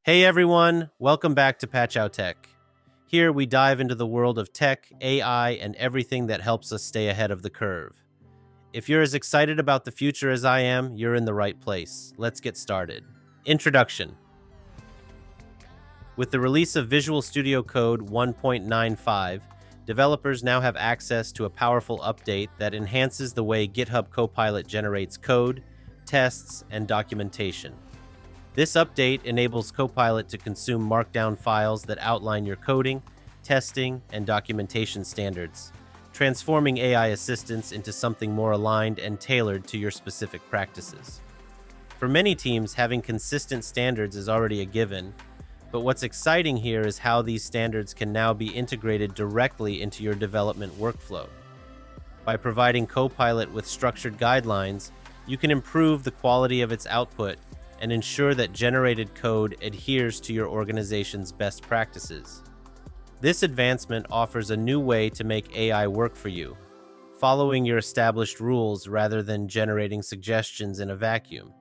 Hey everyone, welcome back to Patch Out Tech. Here we dive into the world of tech, AI, and everything that helps us stay ahead of the curve. If you're as excited about the future as I am, you're in the right place. Let's get started. Introduction. With the release of Visual Studio Code 1.95, developers now have access to a powerful update that enhances the way GitHub Copilot generates code, tests, and documentation. This update enables Copilot to consume Markdown files that outline your coding, testing, and documentation standards, transforming AI assistance into something more aligned and tailored to your specific practices. For many teams, having consistent standards is already a given, but what's exciting here is how these standards can now be integrated directly into your development workflow. By providing Copilot with structured guidelines, you can improve the quality of its output and ensure that generated code adheres to your organization's best practices. This advancement offers a new way to make AI work for you, following your established rules rather than generating suggestions in a vacuum.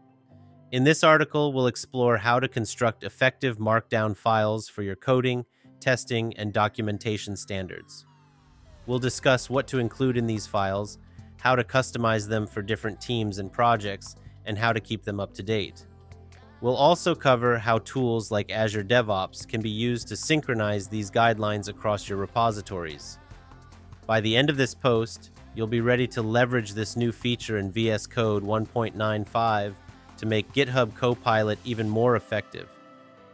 In this article, we'll explore how to construct effective Markdown files for your coding, testing, and documentation standards. We'll discuss what to include in these files, how to customize them for different teams and projects, and how to keep them up to date. We'll also cover how tools like Azure DevOps can be used to synchronize these guidelines across your repositories. By the end of this post, you'll be ready to leverage this new feature in VS Code 1.95 to make GitHub Copilot even more effective,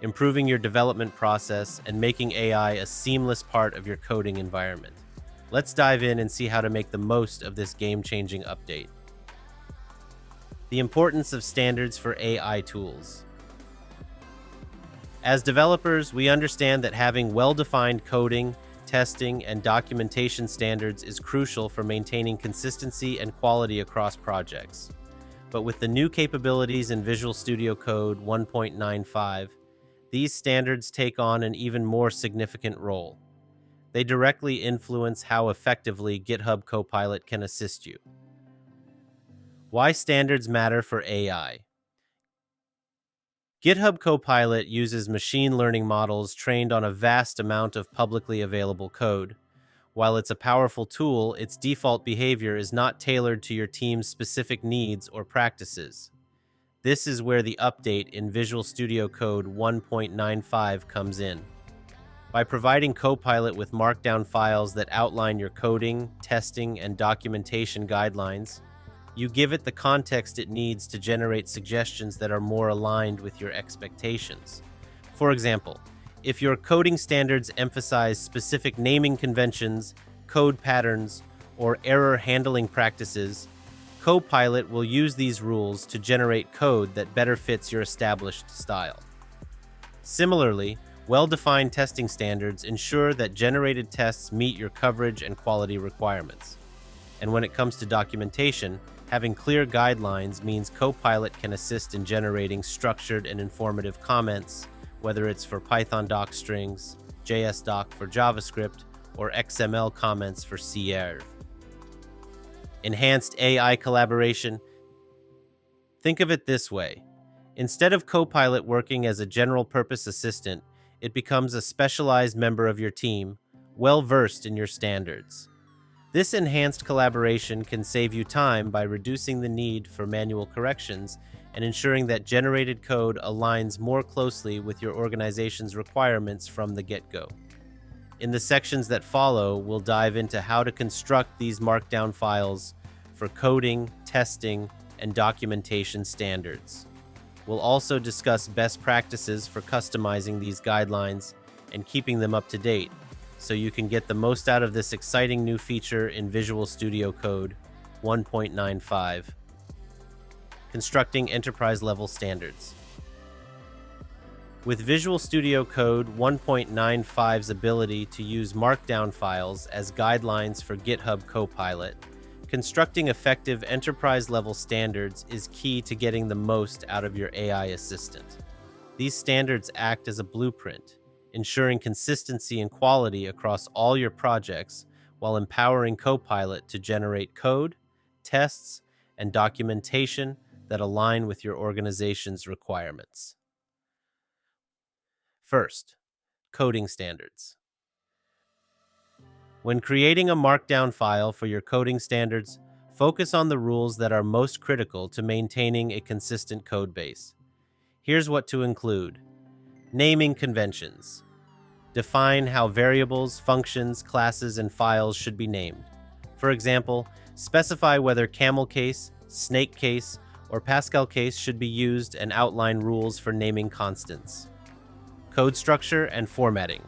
improving your development process and making AI a seamless part of your coding environment. Let's dive in and see how to make the most of this game-changing update. The importance of standards for AI tools. As developers, we understand that having well-defined coding, testing, and documentation standards is crucial for maintaining consistency and quality across projects. But with the new capabilities in Visual Studio Code 1.95, these standards take on an even more significant role. They directly influence how effectively GitHub Copilot can assist you. Why standards matter for AI. GitHub Copilot uses machine learning models trained on a vast amount of publicly available code. While it's a powerful tool, its default behavior is not tailored to your team's specific needs or practices. This is where the update in Visual Studio Code 1.95 comes in. By providing Copilot with Markdown files that outline your coding, testing, and documentation guidelines, you give it the context it needs to generate suggestions that are more aligned with your expectations. For example, if your coding standards emphasize specific naming conventions, code patterns, or error handling practices, Copilot will use these rules to generate code that better fits your established style. Similarly, well-defined testing standards ensure that generated tests meet your coverage and quality requirements. And when it comes to documentation, having clear guidelines means Copilot can assist in generating structured and informative comments, whether it's for Python doc strings, JS doc for JavaScript, or XML comments for CR. Enhanced AI collaboration. Think of it this way. Instead of Copilot working as a general-purpose assistant, it becomes a specialized member of your team, well-versed in your standards. This enhanced collaboration can save you time by reducing the need for manual corrections and ensuring that generated code aligns more closely with your organization's requirements from the get-go. In the sections that follow, we'll dive into how to construct these Markdown files for coding, testing, and documentation standards. We'll also discuss best practices for customizing these guidelines and keeping them up to date, so you can get the most out of this exciting new feature in Visual Studio Code 1.95. Constructing enterprise-level standards. With Visual Studio Code 1.95's ability to use Markdown files as guidelines for GitHub Copilot, constructing effective enterprise-level standards is key to getting the most out of your AI assistant. These standards act as a blueprint, ensuring consistency and quality across all your projects while empowering Copilot to generate code, tests, and documentation that align with your organization's requirements. First, coding standards. When creating a Markdown file for your coding standards, focus on the rules that are most critical to maintaining a consistent code base. Here's what to include. Naming conventions. Define how variables, functions, classes, and files should be named. For example, specify whether camel case, snake case, or Pascal case should be used and outline rules for naming constants. Code structure and formatting.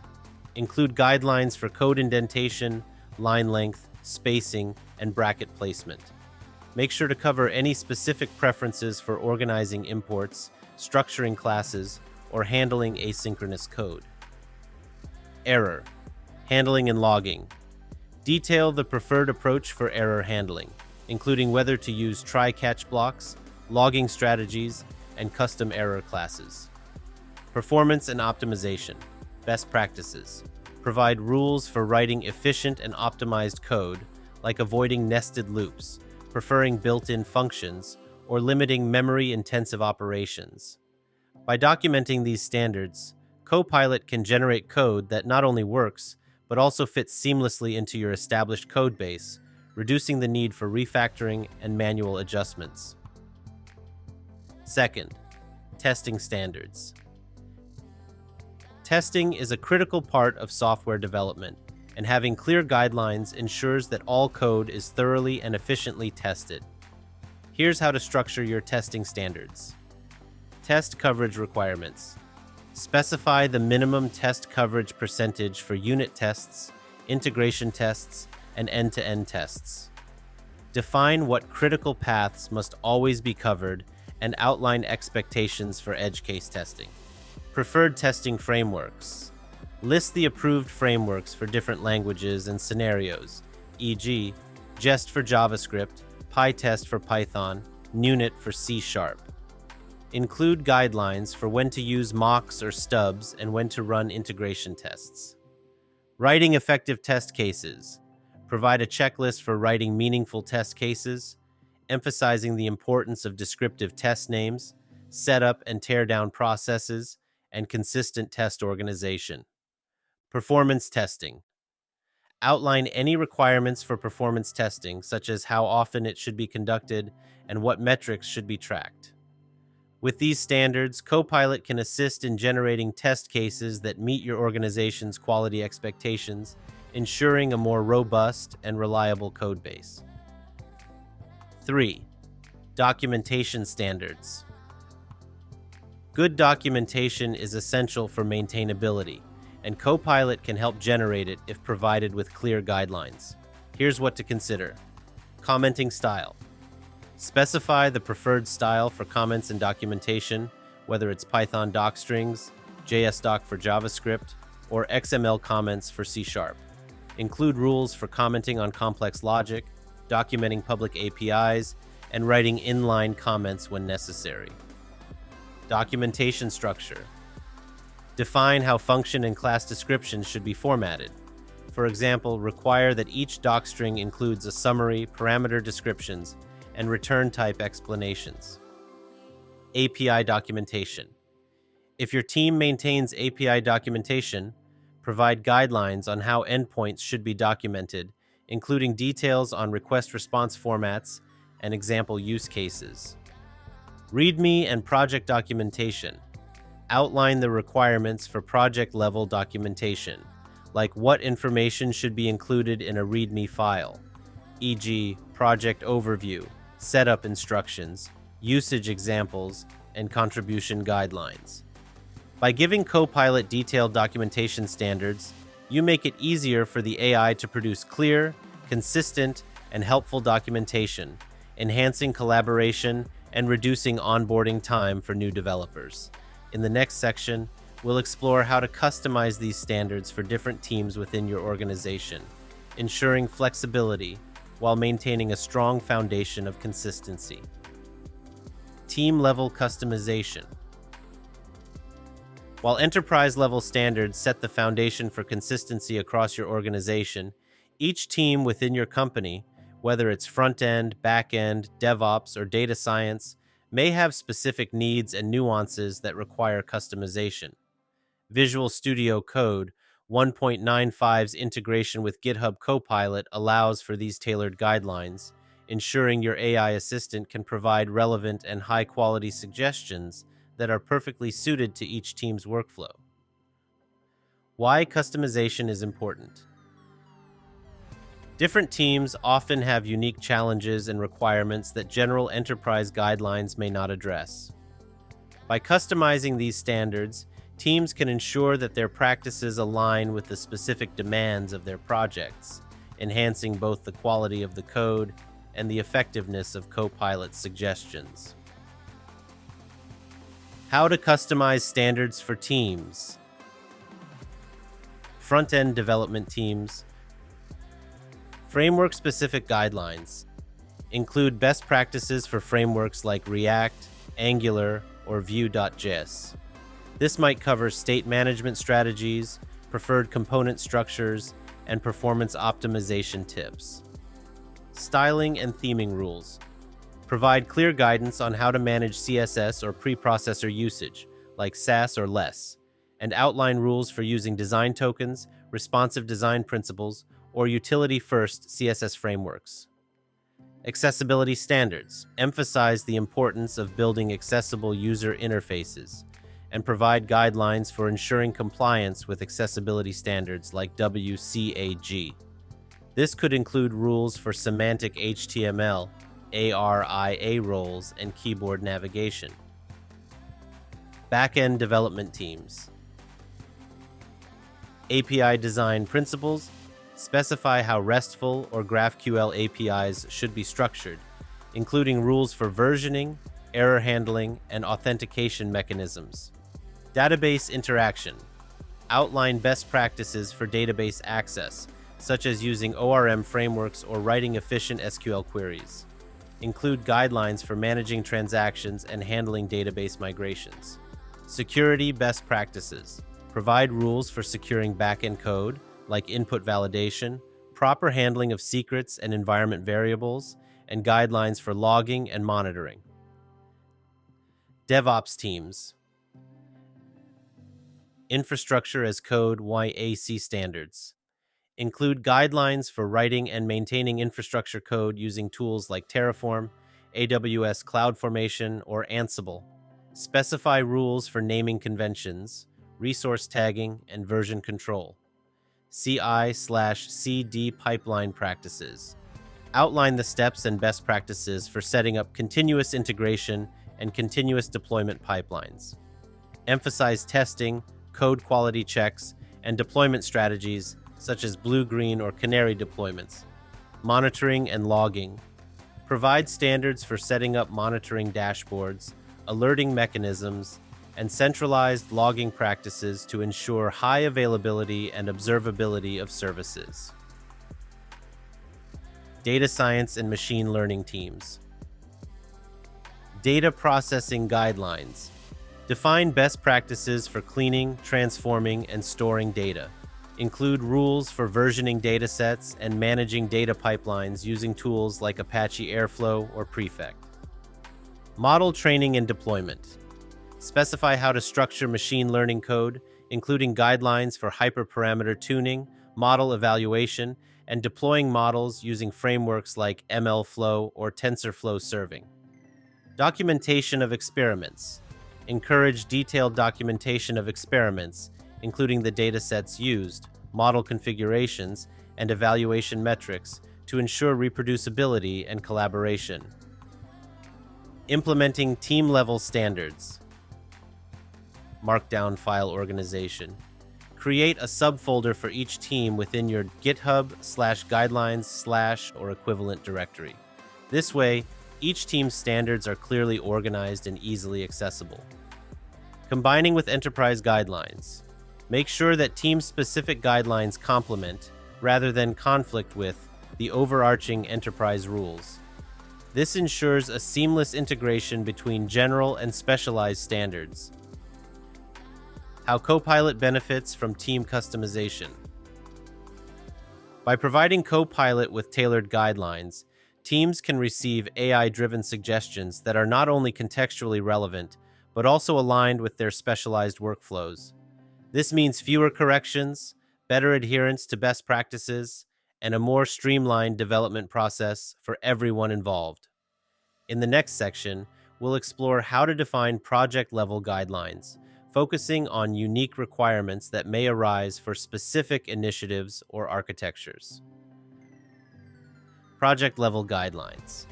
Include guidelines for code indentation, line length, spacing, and bracket placement. Make sure to cover any specific preferences for organizing imports, structuring classes, or handling asynchronous code. Error, handling and logging. Detail the preferred approach for error handling, including whether to use try-catch blocks, logging strategies, and custom error classes. Performance and optimization. Best practices. Provide rules for writing efficient and optimized code, like avoiding nested loops, preferring built-in functions, or limiting memory-intensive operations. By documenting these standards, Copilot can generate code that not only works, but also fits seamlessly into your established code base, reducing the need for refactoring and manual adjustments. Second, testing standards. Testing is a critical part of software development, and having clear guidelines ensures that all code is thoroughly and efficiently tested. Here's how to structure your testing standards. Test coverage requirements. Specify the minimum test coverage percentage for unit tests, integration tests, and end-to-end tests. Define what critical paths must always be covered and outline expectations for edge case testing. Preferred testing frameworks. List the approved frameworks for different languages and scenarios, e.g., Jest for JavaScript, PyTest for Python, Unit for C#. Include guidelines for when to use mocks or stubs and when to run integration tests. Writing effective test cases. Provide a checklist for writing meaningful test cases, emphasizing the importance of descriptive test names, setup and teardown processes, and consistent test organization. Performance testing. Outline any requirements for performance testing, such as how often it should be conducted and what metrics should be tracked. With these standards, Copilot can assist in generating test cases that meet your organization's quality expectations, ensuring a more robust and reliable code base. 3. Documentation standards. Good documentation is essential for maintainability, and Copilot can help generate it if provided with clear guidelines. Here's what to consider. Commenting style. Specify the preferred style for comments and documentation, whether it's Python docstrings, JSDoc for JavaScript, or XML comments for C#. Include rules for commenting on complex logic, documenting public APIs, and writing inline comments when necessary. Documentation structure. Define how function and class descriptions should be formatted. For example, require that each docstring includes a summary, parameter descriptions, and return type explanations. API documentation. If your team maintains API documentation, provide guidelines on how endpoints should be documented, including details on request-response formats and example use cases. README and project documentation. Outline the requirements for project-level documentation, like what information should be included in a README file, e.g., project overview, setup instructions, usage examples, and contribution guidelines. By giving Copilot detailed documentation standards, you make it easier for the AI to produce clear, consistent, and helpful documentation, enhancing collaboration and reducing onboarding time for new developers. In the next section, we'll explore how to customize these standards for different teams within your organization, ensuring flexibility while maintaining a strong foundation of consistency. Team-level customization. While enterprise-level standards set the foundation for consistency across your organization, each team within your company, whether it's front-end, back-end, DevOps, or data science, may have specific needs and nuances that require customization. Visual Studio Code 1.95's integration with GitHub Copilot allows for these tailored guidelines, ensuring your AI assistant can provide relevant and high-quality suggestions that are perfectly suited to each team's workflow. Why customization is important. Different teams often have unique challenges and requirements that general enterprise guidelines may not address. By customizing these standards, teams can ensure that their practices align with the specific demands of their projects, enhancing both the quality of the code and the effectiveness of Copilot's suggestions. How to customize standards for teams. Front-end development teams. Framework-specific guidelines include best practices for frameworks like React, Angular, or Vue.js. This might cover state management strategies, preferred component structures, and performance optimization tips. Styling and theming rules provide clear guidance on how to manage CSS or preprocessor usage, like Sass or less, and outline rules for using design tokens, responsive design principles, or utility-first CSS frameworks. Accessibility standards emphasize the importance of building accessible user interfaces and provide guidelines for ensuring compliance with accessibility standards like WCAG. This could include rules for semantic HTML, ARIA roles, and keyboard navigation. Back-end development teams. API design principles specify how RESTful or GraphQL APIs should be structured, including rules for versioning, error handling, and authentication mechanisms. Database interaction outline best practices for database access, such as using ORM frameworks or writing efficient SQL queries. Include guidelines for managing transactions and handling database migrations. Security best practices provide rules for securing backend code, like input validation, proper handling of secrets and environment variables, and guidelines for logging and monitoring. DevOps teams. Infrastructure as Code YAC standards include guidelines for writing and maintaining infrastructure code using tools like Terraform, AWS CloudFormation, or Ansible. Specify rules for naming conventions, resource tagging, and version control. CI/CD pipeline practices outline the steps and best practices for setting up continuous integration and continuous deployment pipelines. Emphasize testing, code quality checks, and deployment strategies such as blue-green or canary deployments. Monitoring and logging provide standards for setting up monitoring dashboards, alerting mechanisms, and centralized logging practices to ensure high availability and observability of services. Data science and machine learning teams. Data processing guidelines define best practices for cleaning, transforming, and storing data. Include rules for versioning datasets and managing data pipelines using tools like Apache Airflow or Prefect. Model training and deployment specify how to structure machine learning code, including guidelines for hyperparameter tuning, model evaluation, and deploying models using frameworks like MLflow or TensorFlow serving. Documentation of experiments encourage detailed documentation of experiments, including the datasets used, model configurations, and evaluation metrics to ensure reproducibility and collaboration. Implementing team-level standards. Markdown file organization. Create a subfolder for each team within your GitHub/guidelines/ or equivalent directory. This way, each team's standards are clearly organized and easily accessible. Combining with enterprise guidelines. Make sure that team-specific guidelines complement, rather than conflict with, the overarching enterprise rules. This ensures a seamless integration between general and specialized standards. How Copilot benefits from team customization. By providing Copilot with tailored guidelines, teams can receive AI-driven suggestions that are not only contextually relevant, but also aligned with their specialized workflows. This means fewer corrections, better adherence to best practices, and a more streamlined development process for everyone involved. In the next section, we'll explore how to define project-level guidelines, focusing on unique requirements that may arise for specific initiatives or architectures. Project-level guidelines.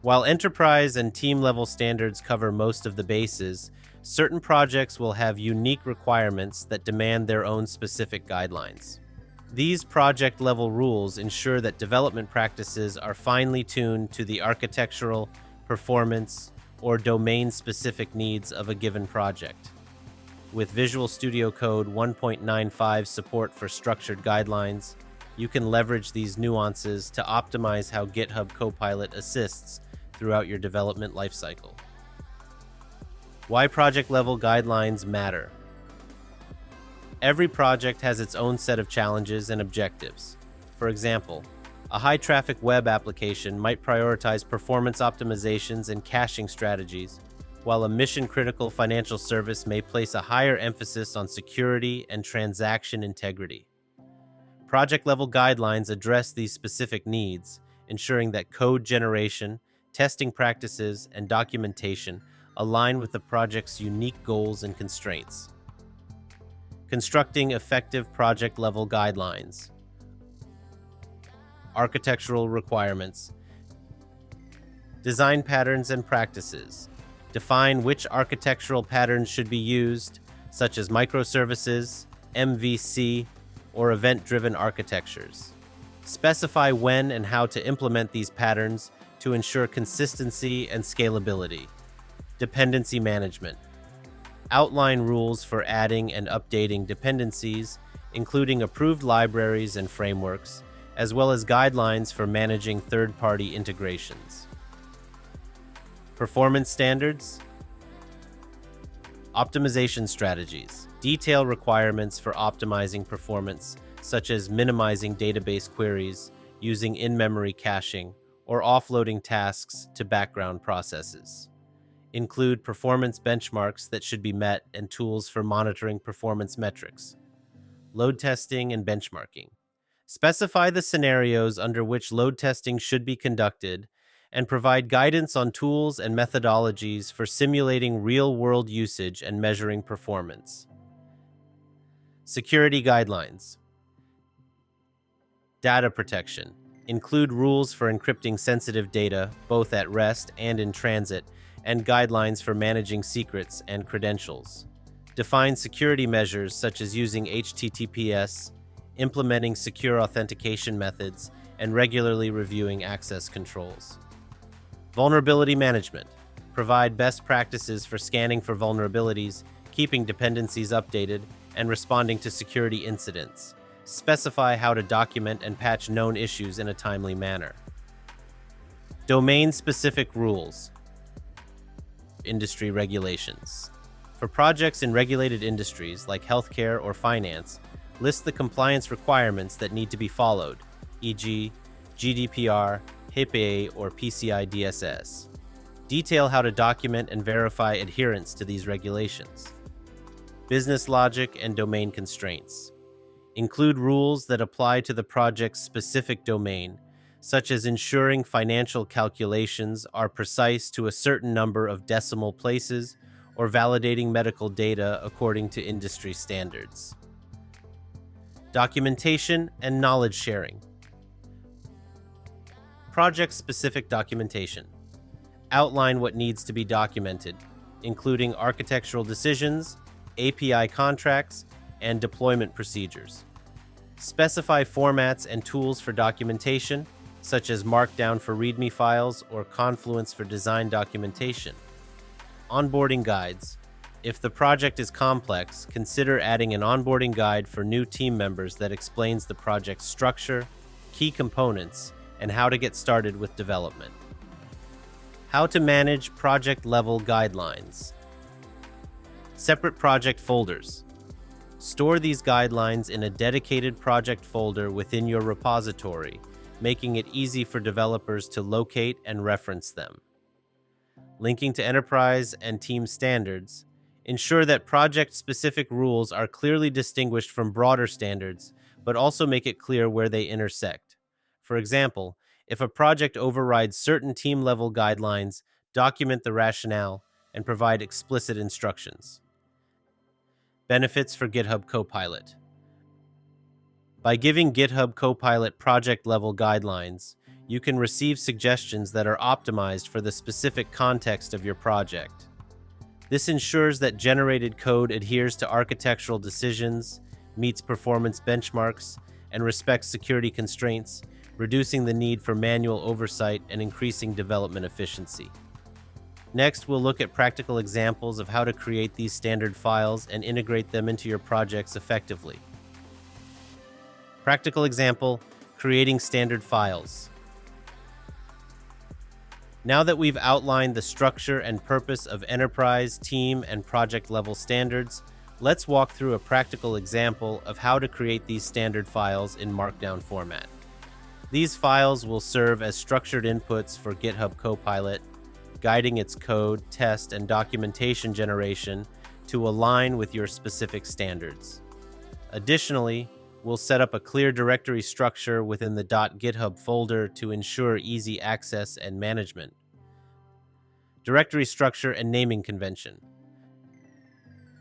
While enterprise and team-level standards cover most of the bases, certain projects will have unique requirements that demand their own specific guidelines. These project-level rules ensure that development practices are finely tuned to the architectural, performance, or domain-specific needs of a given project. With Visual Studio Code 1.95 support for structured guidelines, you can leverage these nuances to optimize how GitHub Copilot assists throughout your development lifecycle. Why project-level guidelines matter. Every project has its own set of challenges and objectives. For example, a high-traffic web application might prioritize performance optimizations and caching strategies, while a mission-critical financial service may place a higher emphasis on security and transaction integrity. Project-level guidelines address these specific needs, ensuring that code generation, testing practices, and documentation align with the project's unique goals and constraints. Constructing effective project-level guidelines. Architectural requirements. Design patterns and practices. Define which architectural patterns should be used, such as microservices, MVC, or event-driven architectures. Specify when and how to implement these patterns to ensure consistency and scalability. Dependency management. Outline rules for adding and updating dependencies, including approved libraries and frameworks, as well as guidelines for managing third-party integrations. Performance standards. Optimization strategies. Detail requirements for optimizing performance, such as minimizing database queries, using in-memory caching, or offloading tasks to background processes. Include performance benchmarks that should be met and tools for monitoring performance metrics. Load testing and benchmarking. Specify the scenarios under which load testing should be conducted and provide guidance on tools and methodologies for simulating real-world usage and measuring performance. Security guidelines. Data protection. Include rules for encrypting sensitive data, both at rest and in transit, and guidelines for managing secrets and credentials. Define security measures such as using HTTPS, implementing secure authentication methods, and regularly reviewing access controls. Vulnerability management. Provide best practices for scanning for vulnerabilities, keeping dependencies updated, and responding to security incidents. Specify how to document and patch known issues in a timely manner. Domain-specific rules. Industry regulations. For projects in regulated industries like healthcare or finance, list the compliance requirements that need to be followed, e.g., GDPR, HIPAA, or PCI DSS. Detail how to document and verify adherence to these regulations. Business logic and domain constraints. Include rules that apply to the project's specific domain, such as ensuring financial calculations are precise to a certain number of decimal places or validating medical data according to industry standards. Documentation and knowledge sharing. Project-specific documentation. Outline what needs to be documented, including architectural decisions, API contracts, and deployment procedures. Specify formats and tools for documentation, such as Markdown for README files or Confluence for design documentation. Onboarding guides. If the project is complex, consider adding an onboarding guide for new team members that explains the project's structure, key components, and how to get started with development. How to manage project-level guidelines. Separate project folders. Store these guidelines in a dedicated project folder within your repository, making it easy for developers to locate and reference them. Linking to enterprise and team standards. Ensure that project-specific rules are clearly distinguished from broader standards, but also make it clear where they intersect. For example, if a project overrides certain team-level guidelines, document the rationale and provide explicit instructions. Benefits for GitHub Copilot. By giving GitHub Copilot project-level guidelines, you can receive suggestions that are optimized for the specific context of your project. This ensures that generated code adheres to architectural decisions, meets performance benchmarks, and respects security constraints, reducing the need for manual oversight and increasing development efficiency. Next, we'll look at practical examples of how to create these standard files and integrate them into your projects effectively. Practical example, creating standard files. Now that we've outlined the structure and purpose of enterprise, team, and project-level standards, let's walk through a practical example of how to create these standard files in Markdown format. These files will serve as structured inputs for GitHub Copilot, guiding its code, test, and documentation generation to align with your specific standards. Additionally, we'll set up a clear directory structure within the .github folder to ensure easy access and management. Directory structure and naming convention.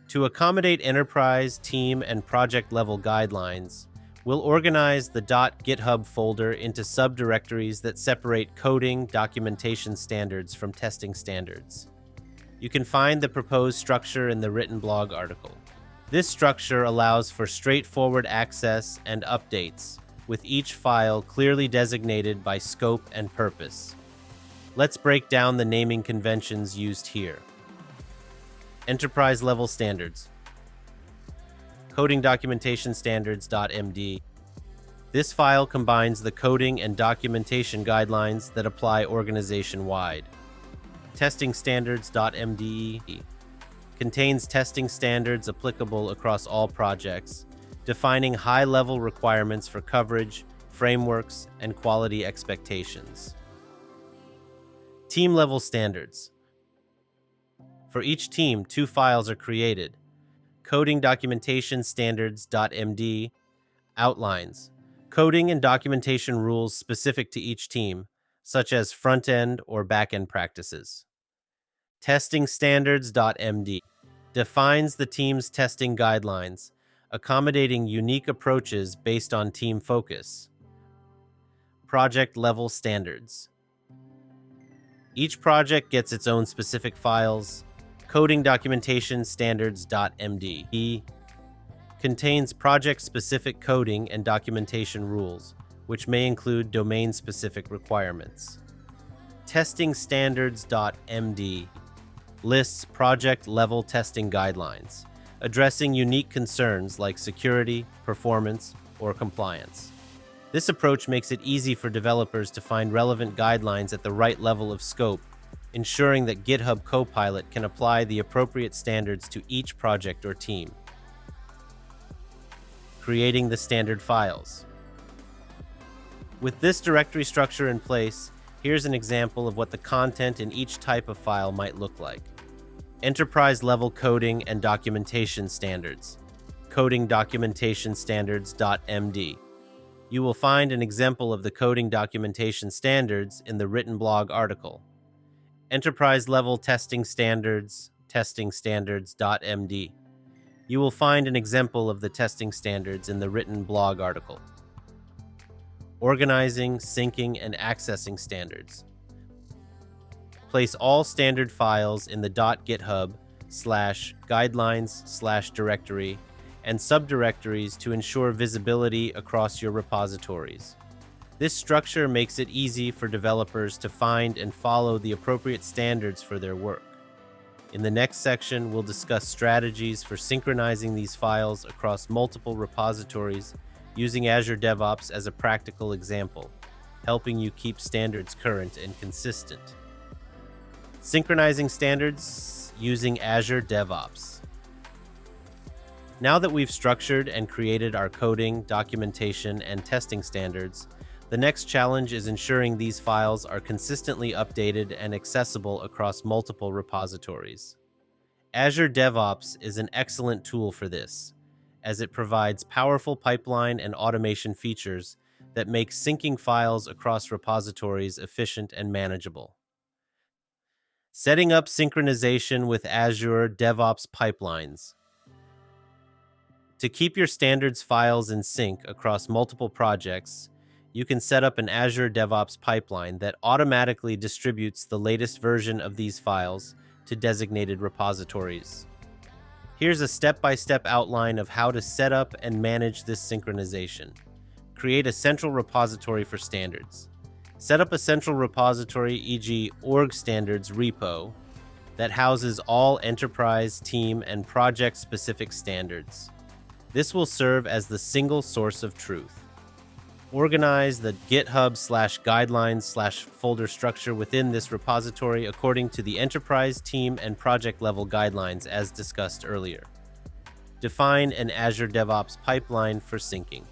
To accommodate enterprise, team, and project-level guidelines, we'll organize the .github folder into subdirectories that separate coding documentation standards from testing standards. You can find the proposed structure in the written blog article. This structure allows for straightforward access and updates, with each file clearly designated by scope and purpose. Let's break down the naming conventions used here. Enterprise-level standards. Coding documentation standards.md. This file combines the coding and documentation guidelines that apply organization-wide. Testing standards.mde. Contains testing standards applicable across all projects, defining high-level requirements for coverage, frameworks, and quality expectations. Team-level standards. For each team, 2 files are created. Coding documentation standards.md outlines coding and documentation rules specific to each team, such as front-end or back-end practices. Testing standards.md defines the team's testing guidelines, accommodating unique approaches based on team focus. Project-level standards. Each project gets its own specific files. Coding documentation standards.md contains project-specific coding and documentation rules, which may include domain-specific requirements. Testing standards.md lists project-level testing guidelines, addressing unique concerns like security, performance, or compliance. This approach makes it easy for developers to find relevant guidelines at the right level of scope, ensuring that GitHub Copilot can apply the appropriate standards to each project or team. Creating the standard files. With this directory structure in place, here's an example of what the content in each type of file might look like. Enterprise-level coding and documentation standards. Coding documentation standards.md. You will find an example of the coding documentation standards in the written blog article. Enterprise-level testing standards, testing standards.md. You will find an example of the testing standards in the written blog article. Organizing, syncing, and accessing standards. Place all standard files in the .github/guidelines/directory and subdirectories to ensure visibility across your repositories. This structure makes it easy for developers to find and follow the appropriate standards for their work. In the next section, we'll discuss strategies for synchronizing these files across multiple repositories using Azure DevOps as a practical example, helping you keep standards current and consistent. Synchronizing standards using Azure DevOps. Now that we've structured and created our coding, documentation, and testing standards, the next challenge is ensuring these files are consistently updated and accessible across multiple repositories. Azure DevOps is an excellent tool for this, as it provides powerful pipeline and automation features that make syncing files across repositories efficient and manageable. Setting up synchronization with Azure DevOps pipelines. To keep your standards files in sync across multiple projects, you can set up an Azure DevOps pipeline that automatically distributes the latest version of these files to designated repositories. Here's a step-by-step outline of how to set up and manage this synchronization. Create a central repository for standards. Set up a central repository, e.g. org standards repo, that houses all enterprise, team, and project-specific standards. This will serve as the single source of truth. Organize the GitHub/guidelines/folder structure within this repository according to the enterprise, team, and project level guidelines as discussed earlier. Define an Azure DevOps pipeline for syncing.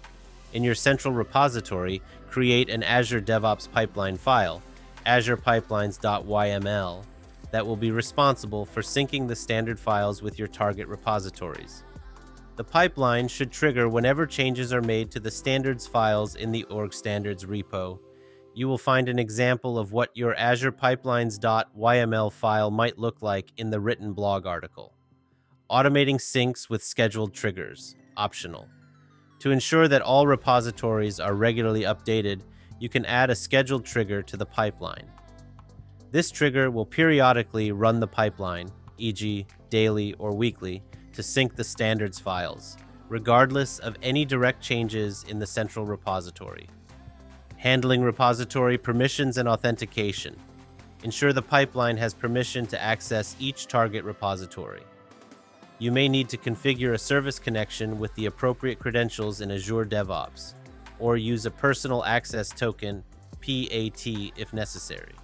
In your central repository, create an Azure DevOps pipeline file, azurepipelines.yml, that will be responsible for syncing the standard files with your target repositories. The pipeline should trigger whenever changes are made to the standards files in the org standards repo. You will find an example of what your azurepipelines.yml file might look like in the written blog article. Automating syncs with scheduled triggers, optional. To ensure that all repositories are regularly updated, you can add a scheduled trigger to the pipeline. This trigger will periodically run the pipeline, e.g. daily or weekly, to sync the standards files, regardless of any direct changes in the central repository. Handling repository permissions and authentication. Ensure the pipeline has permission to access each target repository. You may need to configure a service connection with the appropriate credentials in Azure DevOps, or use a personal access token, PAT, if necessary.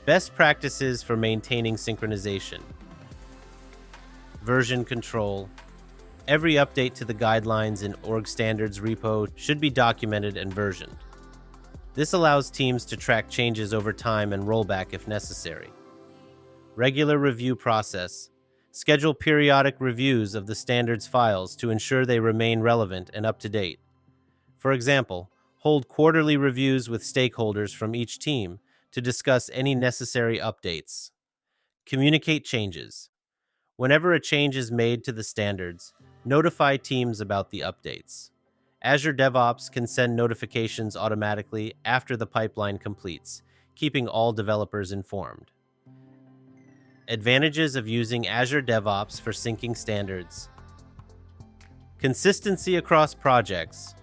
Best practices for maintaining synchronization. Version control. Every update to the guidelines in org standards repo should be documented and versioned. This allows teams to track changes over time and rollback if necessary. Regular review process. Schedule periodic reviews of the standards files to ensure they remain relevant and up to date. For example, hold quarterly reviews with stakeholders from each team to discuss any necessary updates. Communicate changes. Whenever a change is made to the standards, notify teams about the updates. Azure DevOps can send notifications automatically after the pipeline completes, keeping all developers informed. Advantages of using Azure DevOps for syncing standards. Consistency across projects.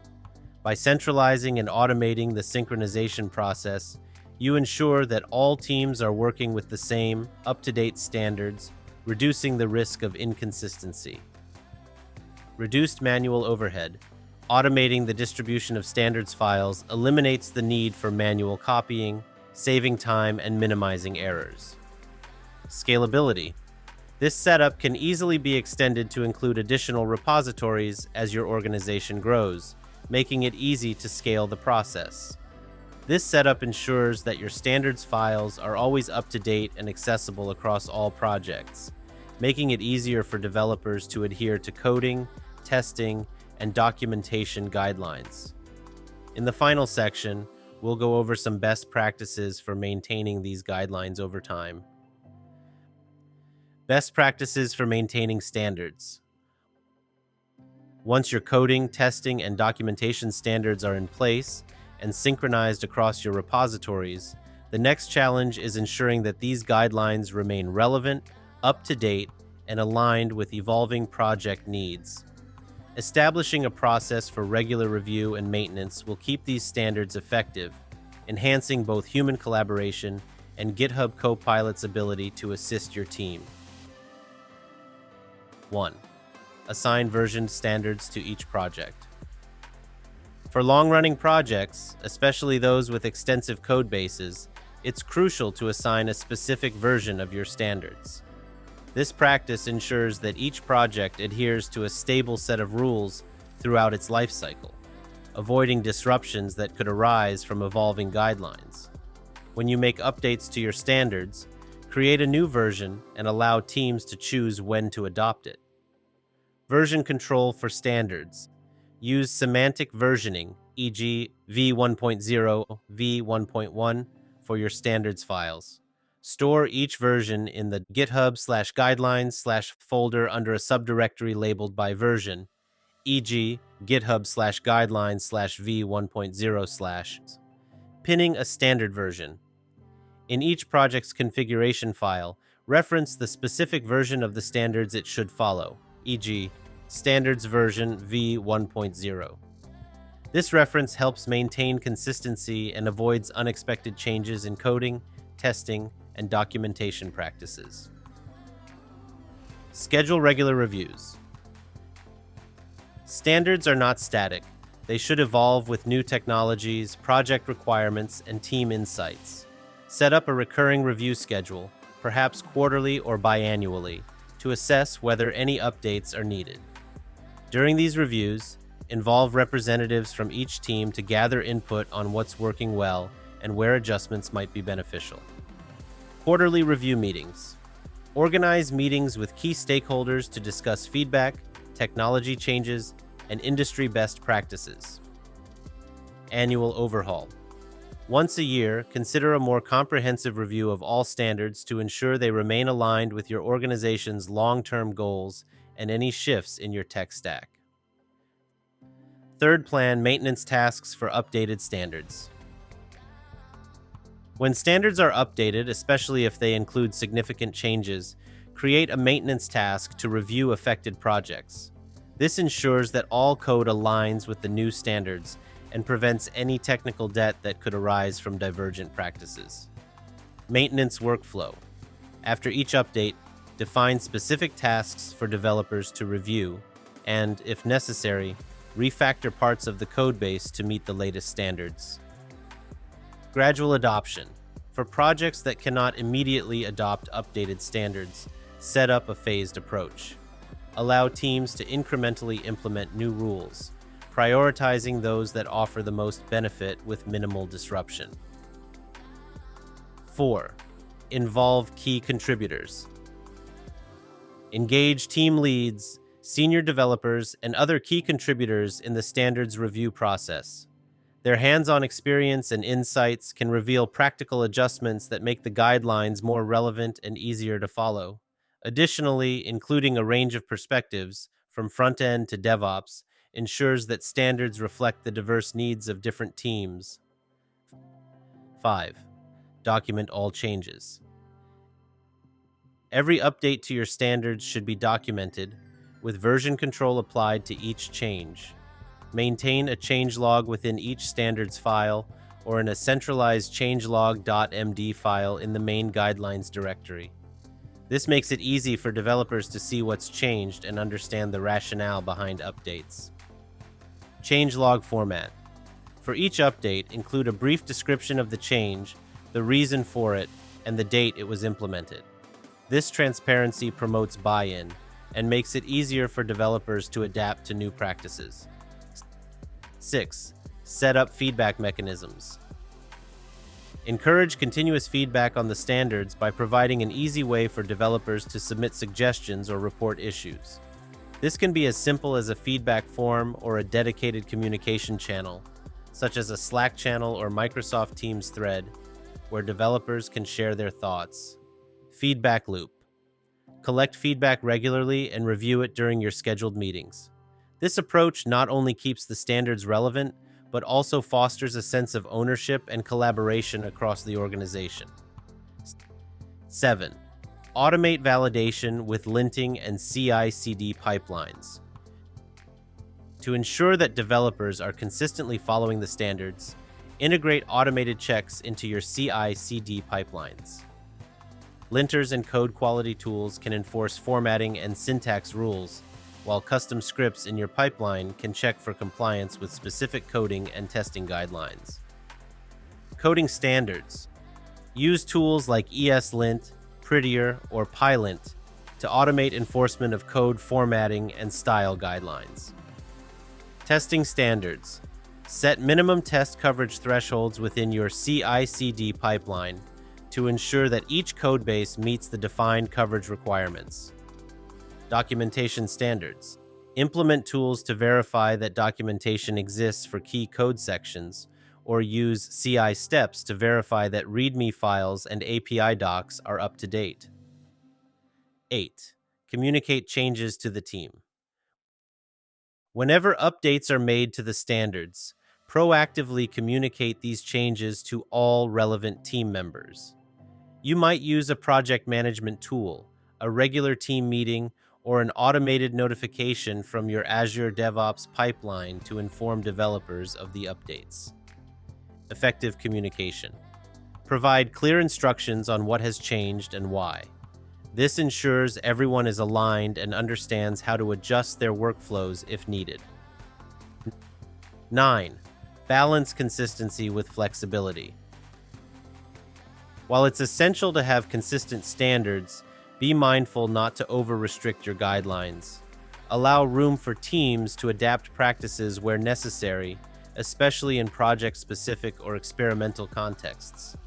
By centralizing and automating the synchronization process, you ensure that all teams are working with the same, up-to-date standards, reducing the risk of inconsistency. Reduced manual overhead. Automating the distribution of standards files eliminates the need for manual copying, saving time and minimizing errors. Scalability. This setup can easily be extended to include additional repositories as your organization grows, making it easy to scale the process. This setup ensures that your standards files are always up to date and accessible across all projects, making it easier for developers to adhere to coding, testing, and documentation guidelines. In the final section, we'll go over some best practices for maintaining these guidelines over time. Best practices for maintaining standards. Once your coding, testing, and documentation standards are in place and synchronized across your repositories, the next challenge is ensuring that these guidelines remain relevant, up to date, and aligned with evolving project needs. Establishing a process for regular review and maintenance will keep these standards effective, enhancing both human collaboration and GitHub Copilot's ability to assist your team. 1. Assign versioned standards to each project. For long-running projects, especially those with extensive code bases, it's crucial to assign a specific version of your standards. This practice ensures that each project adheres to a stable set of rules throughout its lifecycle, avoiding disruptions that could arise from evolving guidelines. When you make updates to your standards, Create a new version and allow teams to choose when to adopt it. Version control for standards. Use semantic versioning, e.g. v1.0, v1.1, for your standards files. Store each version in the GitHub/guidelines/folder under a subdirectory labeled by version, e.g. GitHub/guidelines/v1.0/. Pinning a standard version. In each project's configuration file, reference the specific version of the standards it should follow, e.g. standards version v1.0. This reference helps maintain consistency and avoids unexpected changes in coding, testing, and documentation practices. Schedule regular reviews. Standards are not static. They should evolve with new technologies, project requirements, and team insights. Set up a recurring review schedule, perhaps quarterly or biannually, to assess whether any updates are needed. During these reviews, involve representatives from each team to gather input on what's working well and where adjustments might be beneficial. Quarterly review meetings. Organize meetings with key stakeholders to discuss feedback, technology changes, and industry best practices. Annual overhaul. Once a year, consider a more comprehensive review of all standards to ensure they remain aligned with your organization's long-term goals and any shifts in your tech stack. Third, plan maintenance tasks for updated standards. When standards are updated, especially if they include significant changes, create a maintenance task to review affected projects. This ensures that all code aligns with the new standards and prevents any technical debt that could arise from divergent practices. Maintenance workflow. After each update, define specific tasks for developers to review and, if necessary, refactor parts of the codebase to meet the latest standards. Gradual adoption. For projects that cannot immediately adopt updated standards, set up a phased approach. Allow teams to incrementally implement new rules, prioritizing those that offer the most benefit with minimal disruption. 4. Involve key contributors. Engage team leads, senior developers, and other key contributors in the standards review process. Their hands-on experience and insights can reveal practical adjustments that make the guidelines more relevant and easier to follow. Additionally, including a range of perspectives, from front-end to DevOps, ensures that standards reflect the diverse needs of different teams. 5. Document all changes. Every update to your standards should be documented, with version control applied to each change. Maintain a changelog within each standards file or in a centralized changelog.md file in the main guidelines directory. This makes it easy for developers to see what's changed and understand the rationale behind updates. Changelog format. For each update, include a brief description of the change, the reason for it, and the date it was implemented. This transparency promotes buy-in and makes it easier for developers to adapt to new practices. 6. Set up feedback mechanisms. Encourage continuous feedback on the standards by providing an easy way for developers to submit suggestions or report issues. This can be as simple as a feedback form or a dedicated communication channel, such as a Slack channel or Microsoft Teams thread, where developers can share their thoughts. Feedback loop. Collect feedback regularly and review it during your scheduled meetings. This approach not only keeps the standards relevant, but also fosters a sense of ownership and collaboration across the organization. 7. Automate validation with linting and CI/CD pipelines. To ensure that developers are consistently following the standards, integrate automated checks into your CI/CD pipelines. Linters and code quality tools can enforce formatting and syntax rules, while custom scripts in your pipeline can check for compliance with specific coding and testing guidelines. Coding standards. Use tools like ESLint, Prettier, or PyLint to automate enforcement of code formatting and style guidelines. Testing standards. Set minimum test coverage thresholds within your CI/CD pipeline to ensure that each codebase meets the defined coverage requirements. Documentation standards. Implement tools to verify that documentation exists for key code sections, or use CI steps to verify that README files and API docs are up to date. 8. Communicate changes to the team. Whenever updates are made to the standards, proactively communicate these changes to all relevant team members. You might use a project management tool, a regular team meeting, or an automated notification from your Azure DevOps pipeline to inform developers of the updates. Effective communication. Provide clear instructions on what has changed and why. This ensures everyone is aligned and understands how to adjust their workflows if needed. 9. Balance consistency with flexibility. While it's essential to have consistent standards, be mindful not to over-restrict your guidelines. Allow room for teams to adapt practices where necessary, especially in project-specific or experimental contexts.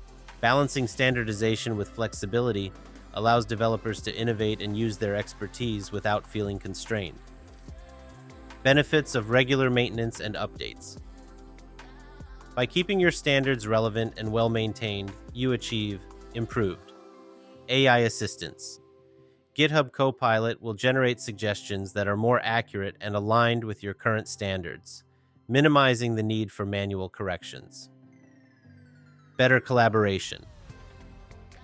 Balancing standardization with flexibility allows developers to innovate and use their expertise without feeling constrained. Benefits of regular maintenance and updates. By keeping your standards relevant and well-maintained, you achieve improved AI assistance. GitHub Copilot will generate suggestions that are more accurate and aligned with your current standards, minimizing the need for manual corrections. Better collaboration.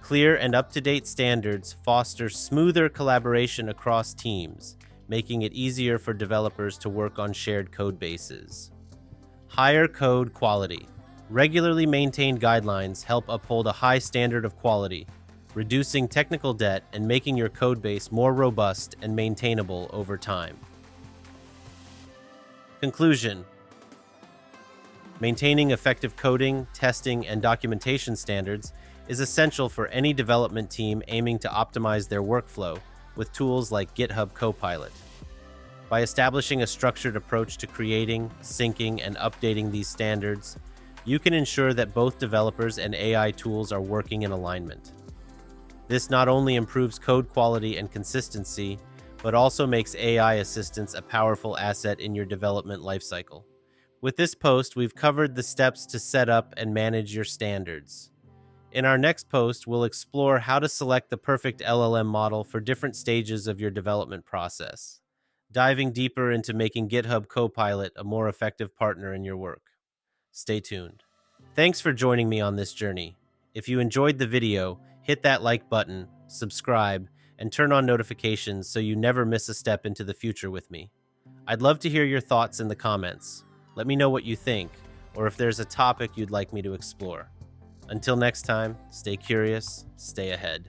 Clear and up-to-date standards foster smoother collaboration across teams, making it easier for developers to work on shared code bases. Higher code quality. Regularly maintained guidelines help uphold a high standard of quality, reducing technical debt and making your code base more robust and maintainable over time. Conclusion. Maintaining effective coding, testing, and documentation standards is essential for any development team aiming to optimize their workflow with tools like GitHub Copilot. By establishing a structured approach to creating, syncing, and updating these standards, you can ensure that both developers and AI tools are working in alignment. This not only improves code quality and consistency, but also makes AI assistance a powerful asset in your development lifecycle. With this post, we've covered the steps to set up and manage your standards. In our next post, we'll explore how to select the perfect LLM model for different stages of your development process, diving deeper into making GitHub Copilot a more effective partner in your work. Stay tuned. Thanks for joining me on this journey. If you enjoyed the video, hit that like button, subscribe, and turn on notifications so you never miss a step into the future with me. I'd love to hear your thoughts in the comments. Let me know what you think, or if there's a topic you'd like me to explore. Until next time, stay curious, stay ahead.